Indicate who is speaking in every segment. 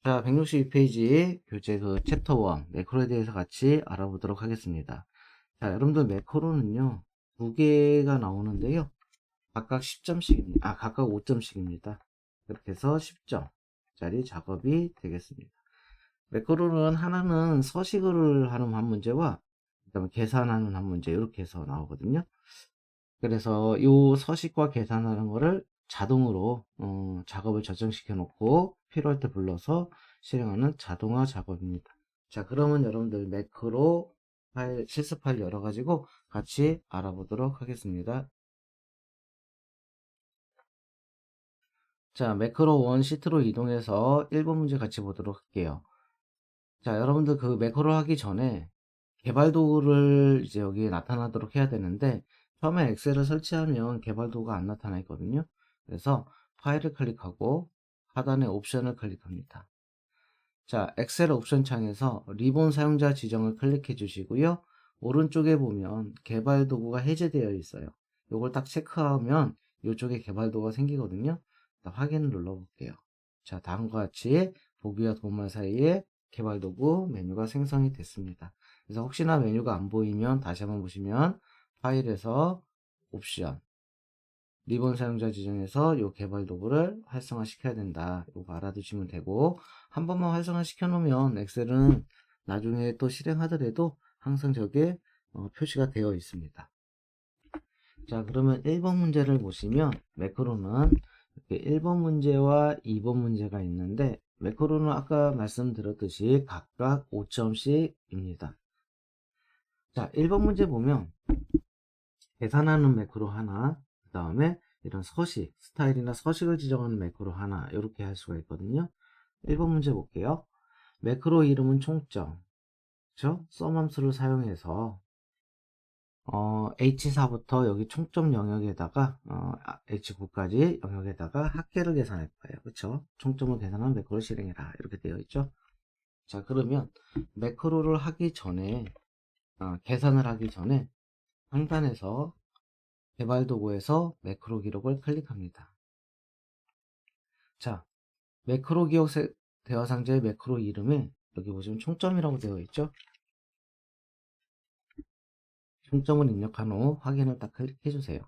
Speaker 1: 자, 162페이지 교재 그 챕터 1 매크로에 대해서 같이 알아보도록 하겠습니다. 자, 여러분들 매크로는요, 두 개가 나오는데요. 각각 10점씩입니다. 각각 5점씩입니다. 그렇게 해서 10점짜리 작업이 되겠습니다. 매크로는 하나는 서식을 하는 한 문제와 그다음에 계산하는 한 문제 이렇게 해서 나오거든요. 그래서 이 서식과 계산하는 거를 자동으로 작업을 저장시켜 놓고 필요할 때 불러서 실행하는 자동화 작업입니다. 자, 그러면 여러분들 매크로 파일, 실습 파일 열어 가지고 같이 알아보도록 하겠습니다. 자, 매크로 1 시트로 이동해서 1번 문제 같이 보도록 할게요. 자, 여러분들 그 매크로 하기 전에 개발 도구를 이제 여기에 나타나도록 해야 되는데, 처음에 엑셀을 설치하면 개발 도구가 안 나타나 있거든요. 그래서 파일을 클릭하고 하단에 옵션을 클릭합니다. 자, 엑셀 옵션 창에서 리본 사용자 지정을 클릭해 주시고요. 오른쪽에 보면 개발 도구가 해제되어 있어요. 이걸 딱 체크하면 이쪽에 개발 도구가 생기거든요. 확인을 눌러 볼게요. 자, 다음과 같이 보기와 도말 사이에 개발 도구 메뉴가 생성이 됐습니다. 그래서 혹시나 메뉴가 안 보이면 다시 한번 보시면 파일에서 옵션 리본 사용자 지정에서 이 개발 도구를 활성화 시켜야 된다. 이거 알아두시면 되고, 한 번만 활성화 시켜 놓으면 엑셀은 나중에 또 실행하더라도 항상 저게 표시가 되어 있습니다. 자, 그러면 1번 문제를 보시면 매크로는 이렇게 1번 문제와 2번 문제가 있는데, 매크로는 아까 말씀드렸듯이 각각 5점씩입니다. 자, 1번 문제 보면 계산하는 매크로 하나, 그 다음에 이런 서식, 스타일이나 서식을 지정하는 매크로 하나, 이렇게 할 수가 있거든요. 1번 문제 볼게요. 매크로 이름은 총점, 그쵸? 썸함수를 사용해서 H4부터 여기 총점 영역에다가 H9까지 영역에다가 합계를 계산할 거예요. 그쵸? 총점을 계산한 매크로 실행해라. 이렇게 되어 있죠. 자, 그러면 매크로를 하기 전에 계산을 하기 전에 상단에서 개발 도구에서 매크로 기록을 클릭합니다. 자, 매크로 기록 대화 상자의 매크로 이름에 여기 보시면 총점이라고 되어 있죠. 총점을 입력한 후 확인을 딱 클릭해 주세요.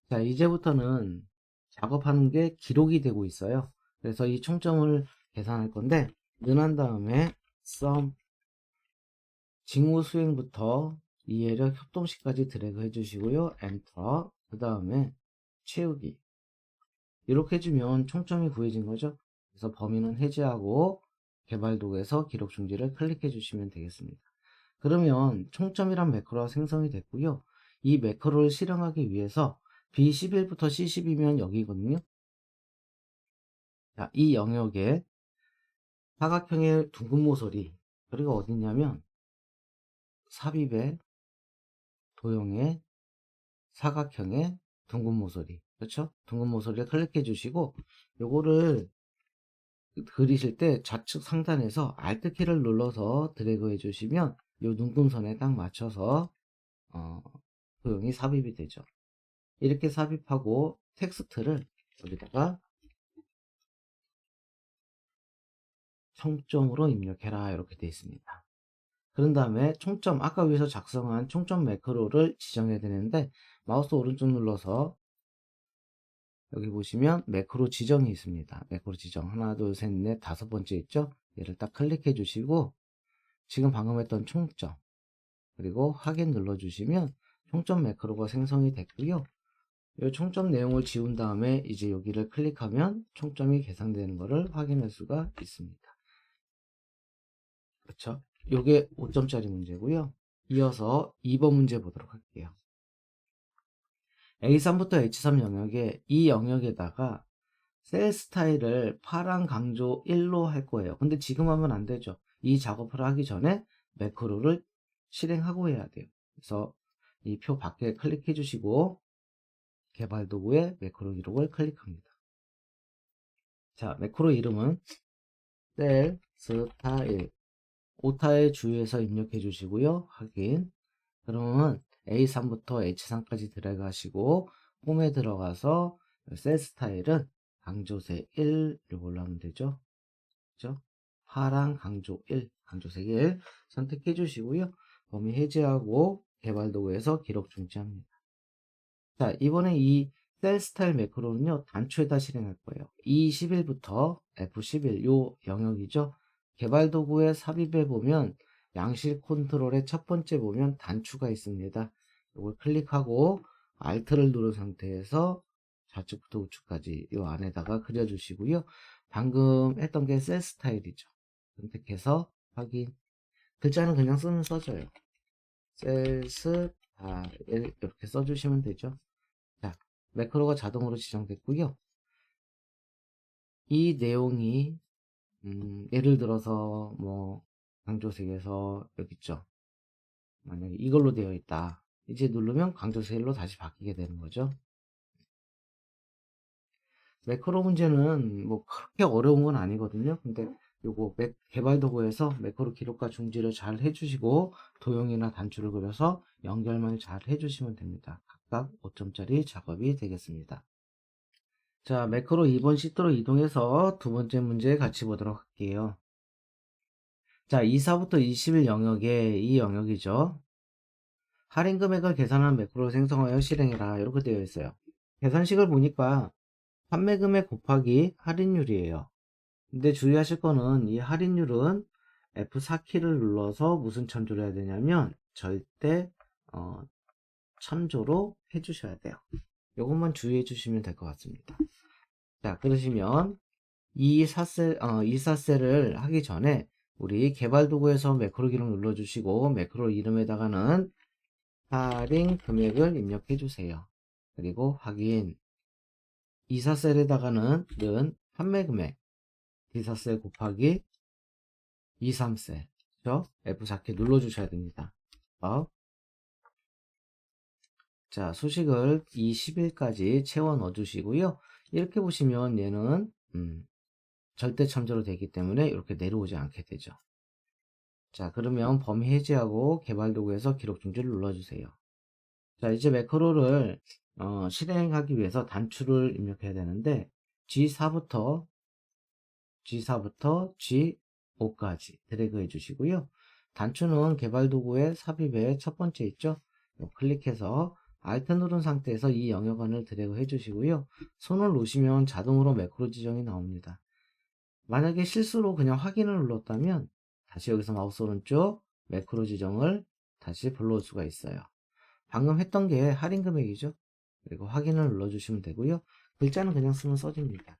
Speaker 1: 자, 이제부터는 작업하는 게 기록이 되고 있어요. 그래서 이 총점을 계산할 건데, 는한 다음에 sum 징후 수행부터 이해력 협동식까지 드래그 해주시고요. 엔터. 그 다음에 채우기. 이렇게 해주면 총점이 구해진 거죠. 그래서 범위는 해제하고 개발 도구에서 기록 중지를 클릭해 주시면 되겠습니다. 그러면 총점이란 매크로가 생성이 됐고요. 이 매크로를 실행하기 위해서 B11부터 C12면 여기거든요. 자, 이 영역에 사각형의 둥근 모서리, 그리고 어디냐면 삽입의 도형의 사각형의 둥근 모서리, 그렇죠? 둥근 모서리를 클릭해 주시고, 요거를 그리실 때 좌측 상단에서 Alt 키를 눌러서 드래그 해주시면 이 눈금선에 딱 맞춰서 도형이 삽입이 되죠. 이렇게 삽입하고 텍스트를 여기다가 총점으로 입력해라 이렇게 되어 있습니다. 그런 다음에 총점, 아까 위에서 작성한 총점 매크로를 지정해야 되는데, 마우스 오른쪽 눌러서 여기 보시면 매크로 지정이 있습니다. 매크로 지정 하나 둘 셋 넷 다섯 번째 있죠. 얘를 딱 클릭해 주시고 지금 방금 했던 총점 그리고 확인 눌러주시면 총점 매크로가 생성이 됐고요. 이 총점 내용을 지운 다음에 이제 여기를 클릭하면 총점이 계산되는 것을 확인할 수가 있습니다. 그렇죠? 이게 5점짜리 문제고요. 이어서 2번 문제 보도록 할게요. A3부터 H3 영역에 이 영역에다가 셀 스타일을 파란 강조 1로 할 거예요. 근데 지금 하면 안 되죠. 이 작업을 하기 전에 매크로를 실행하고 해야 돼요. 그래서 이 표 밖에 클릭해 주시고 개발 도구에 매크로 기록을 클릭합니다. 자, 매크로 이름은 셀 스타일 오타의 주위에서 입력해 주시고요. 확인. 그러면 A3부터 H3까지 들어가시고 홈에 들어가서 셀 스타일은 강조세 1 이걸로 하면 되죠. 그죠? 하랑 강조 1, 강조 3개 1 선택해 주시고요. 범위 해제하고 개발 도구에서 기록 중지합니다. 자, 이번에 이 셀 스타일 매크로는요, 단추에다 실행할 거예요. E11부터 F11 요 영역이죠. 개발 도구에 삽입해 보면 양식 컨트롤의 첫 번째 보면 단추가 있습니다. 이걸 클릭하고 Alt를 누른 상태에서 좌측부터 우측까지 요 안에다가 그려주시고요. 방금 했던 게 셀 스타일이죠. 선택해서 확인. 글자는 그냥 쓰면 써져요. 셀 스타일 이렇게 써주시면 되죠. 자, 매크로가 자동으로 지정됐고요. 이 내용이 예를 들어서 뭐 강조색에서 여기 있죠. 만약에 이걸로 되어 있다. 이제 누르면 강조색으로 다시 바뀌게 되는 거죠. 매크로 문제는 뭐 그렇게 어려운 건 아니거든요. 근데 요거 개발 도구에서 매크로 기록과 중지를 잘 해주시고 도형이나 단추를 그려서 연결만 잘 해주시면 됩니다. 각각 5점짜리 작업이 되겠습니다. 자, 매크로 2번 시트로 이동해서 두 번째 문제 같이 보도록 할게요. 자, 24부터 21 영역에 이 영역이죠. 할인 금액을 계산한 매크로를 생성하여 실행해라. 이렇게 되어 있어요. 계산식을 보니까 판매 금액 곱하기 할인율이에요. 근데 주의하실 거는 이 할인율은 F4키를 눌러서 무슨 참조를 해야 되냐면 절대 참조로 해주셔야 돼요. 이것만 주의해 주시면 될 것 같습니다. 자, 그러시면 이 사셀을 하기 전에 우리 개발 도구에서 매크로 기록 눌러주시고 매크로 이름에다가는 할인 금액을 입력해 주세요. 그리고 확인. 이사셀에다가는 는 판매 금액 이사셀 곱하기 23셀 F4키 눌러주셔야 됩니다. 자, 수식을 20일까지 채워 넣어주시고요. 이렇게 보시면 얘는 절대 참조로 되기 때문에 이렇게 내려오지 않게 되죠. 자, 그러면 범위 해제하고 개발 도구에서 기록 중지를 눌러주세요. 자, 이제 매크로를 실행하기 위해서 단추를 입력해야 되는데 G4부터 G5까지 드래그 해주시고요. 단추는 개발 도구의 삽입의 첫 번째 있죠. 클릭해서 Alt 누른 상태에서 이 영역안을 드래그 해주시고요. 손을 놓으시면 자동으로 매크로 지정이 나옵니다. 만약에 실수로 그냥 확인을 눌렀다면 다시 여기서 마우스 오른쪽 매크로 지정을 다시 불러올 수가 있어요. 방금 했던 게 할인 금액이죠. 그리고 확인을 눌러주시면 되고요. 글자는 그냥 쓰면 써집니다.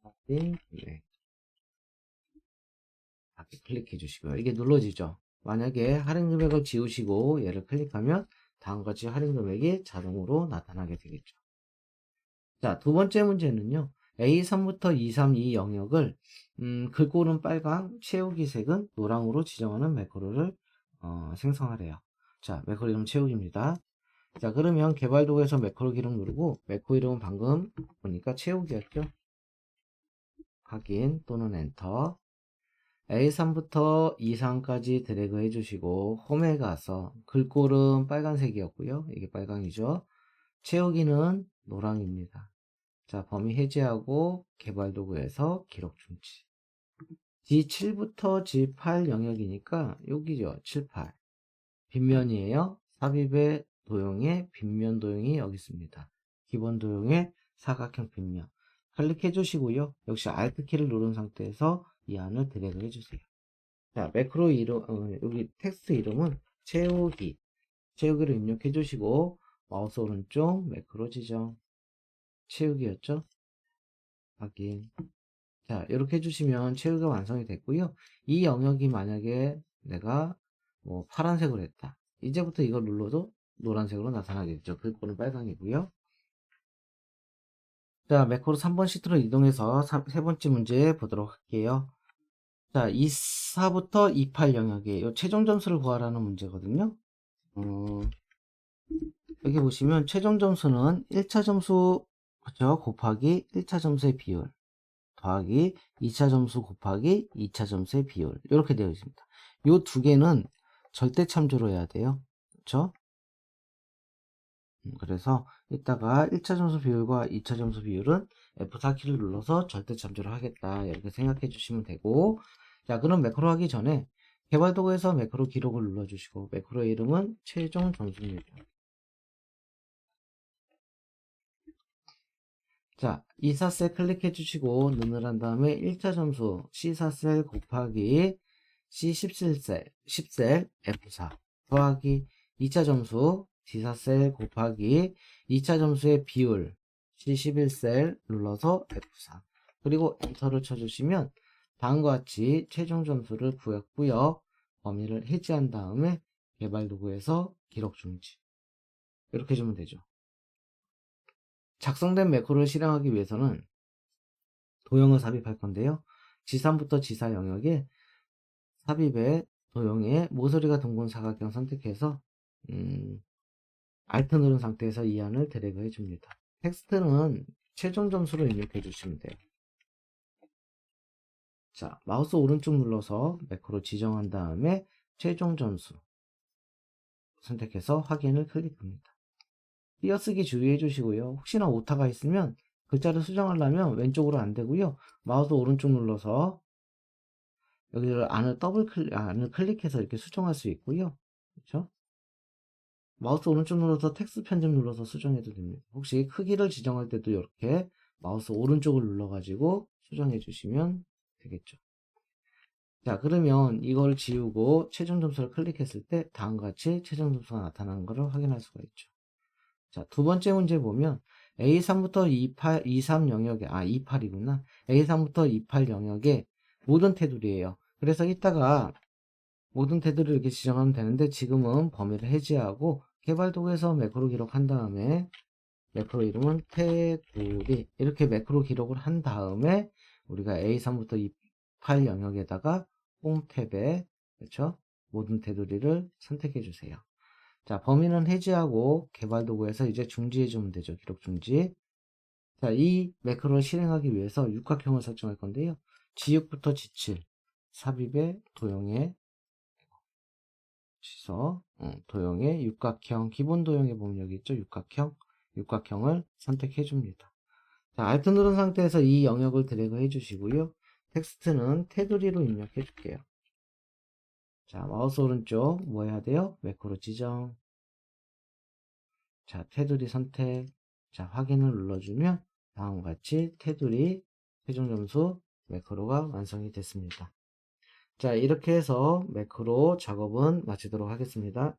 Speaker 1: 할인 금액 이렇게 클릭해 주시고요. 이게 눌러지죠. 만약에 할인 금액을 지우시고 얘를 클릭하면 다음같이 할인 금액이 자동으로 나타나게 되겠죠. 자, 두 번째 문제는요. A3부터 232 영역을 글꼴은 빨강, 채우기 색은 노랑으로 지정하는 매크로를 생성하래요. 자, 매크로 이름 채우기입니다. 자, 그러면 개발 도구에서 매크로 기록 누르고 매크로 이름은 방금 보니까 채우기였죠. 확인 또는 엔터. A3부터 2상까지 드래그 해주시고 홈에 가서 글꼴은 빨간색이었고요. 이게 빨강이죠. 채우기는 노랑입니다. 자, 범위 해제하고 개발 도구에서 기록 중지. G7부터 G8 영역이니까 여기죠. 7, 8. 빗면이에요. 삽입의 도형의 빗면 도형이 여기 있습니다. 기본 도형의 사각형 빗면. 클릭해 주시고요. 역시 Alt 키를 누른 상태에서 이 안을 드래그 해주세요. 자, 매크로 이름, 여기 텍스트 이름은 채우기를 입력해 주시고 마우스 오른쪽 매크로 지정. 채우기였죠? 확인. 자, 이렇게 해주시면 채우기가 완성이 됐고요. 이 영역이 만약에 내가 뭐 파란색으로 했다. 이제부터 이걸 눌러도 노란색으로 나타나겠죠. 글꼴은 빨강이고요. 자, 매크로 3번 시트로 이동해서 세 번째 문제 보도록 할게요. 자, 24부터 28 영역에 이 최종 점수를 구하라는 문제거든요. 여기 보시면 최종 점수는 1차 점수 그죠? 곱하기 1차 점수의 비율 더하기 2차 점수 곱하기 2차 점수의 비율 이렇게 되어 있습니다. 이 두 개는 절대 참조로 해야 돼요. 그렇죠? 그래서 이따가 1차 점수 비율과 2차 점수 비율은 F4키를 눌러서 절대 참조를 하겠다 이렇게 생각해 주시면 되고 자, 그럼 매크로 하기 전에 개발 도구에서 매크로 기록을 눌러주시고 매크로의 이름은 최종 점수입니다. 자, 24셀 클릭해 주시고 눈을 한 다음에 1차 점수 C4셀 곱하기 C17셀 10셀 F4 더하기 2차 점수 D4셀 곱하기 2차 점수의 비율 C11셀 눌러서 F4 그리고 엔터를 쳐주시면 다음과 같이 최종 점수를 구했고요. 범위를 해제한 다음에 개발 도구에서 기록 중지 이렇게 해주면 되죠. 작성된 매크로를 실행하기 위해서는 도형을 삽입할 건데요. G3부터 G4 영역에 삽입의 도형에 모서리가 둥근 사각형 선택해서 Alt 누른 상태에서 이 안을 드래그 해줍니다. 텍스트는 최종 점수를 입력해 주시면 돼요. 자, 마우스 오른쪽 눌러서 매크로 지정한 다음에 최종 점수 선택해서 확인을 클릭합니다. 띄어쓰기 주의해 주시고요. 혹시나 오타가 있으면 글자를 수정하려면 왼쪽으로 안 되고요. 마우스 오른쪽 눌러서 여기를 안을 클릭해서 이렇게 수정할 수 있고요. 그렇죠? 마우스 오른쪽 눌러서 텍스트 편집 눌러서 수정해도 됩니다. 혹시 크기를 지정할 때도 이렇게 마우스 오른쪽을 눌러가지고 수정해 주시면 되겠죠. 자, 그러면 이걸 지우고 최종 점수를 클릭했을 때 다음과 같이 최종 점수가 나타나는 것을 확인할 수가 있죠. 자, 두 번째 문제 보면 A3부터 23 영역에 28이구나. A3부터 28 영역에 모든 테두리예요. 그래서 이따가 모든 테두리를 이렇게 지정하면 되는데 지금은 범위를 해제하고 개발 도구에서 매크로 기록한 다음에 매크로 이름은 테두리 이렇게 매크로 기록을 한 다음에 우리가 A3부터 28 영역에다가 홈 탭에 그렇죠? 모든 테두리를 선택해 주세요. 자, 범위는 해제하고 개발 도구에서 이제 중지해 주면 되죠. 기록 중지. 자, 이 매크로를 실행하기 위해서 육각형을 설정할 건데요. G6부터 G7 삽입의 도형의 취소 도형의 육각형 기본 도형에 보면 여기 있죠. 육각형을 선택해 줍니다. 자, Alt 누른 상태에서 이 영역을 드래그 해 주시고요. 텍스트는 테두리로 입력해 줄게요. 자, 마우스 오른쪽 뭐 해야 돼요? 매크로 지정. 자, 테두리 선택. 자, 확인을 눌러주면 다음과 같이 테두리 최종 점수 매크로가 완성이 됐습니다. 자, 이렇게 해서 매크로 작업은 마치도록 하겠습니다.